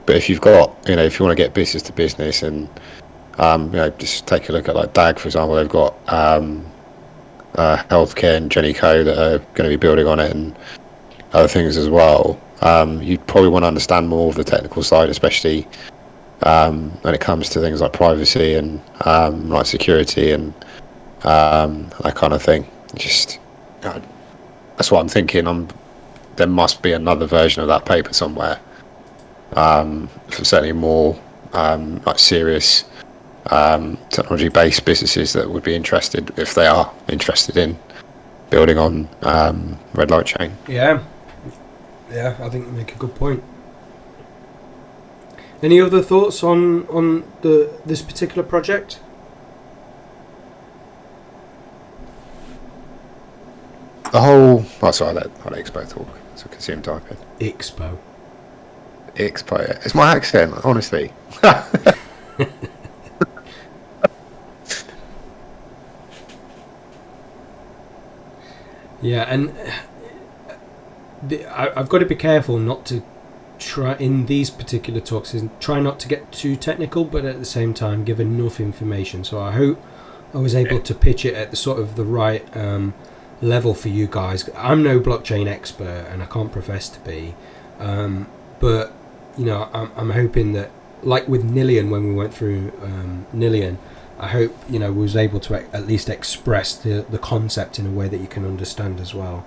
But if you've got if you want to get business to business, and just take a look at like DAG, for example, they've got healthcare and Jenny Co that are going to be building on it, and other things as well. You probably want to understand more of the technical side, especially when it comes to things like privacy and like security and that kind of thing. Just that's what I'm thinking. There must be another version of that paper somewhere, for certainly more like serious technology-based businesses that would be interested, if they are interested in building on Redlight chain. Yeah, I think you make a good point. Any other thoughts on this particular project? The whole... Oh, sorry, I'll let Expo talk. So I can see him typing. Expo, yeah. It's my accent, honestly. Yeah, and I've got to be careful not to try in these particular talks, and try not to get too technical, but at the same time give enough information. So I hope I was able to pitch it at the sort of the right level for you guys. I'm no blockchain expert, and I can't profess to be, but I'm hoping that, like with Nillion, when we went through Nillion, I hope was able to at least express the concept in a way that you can understand as well.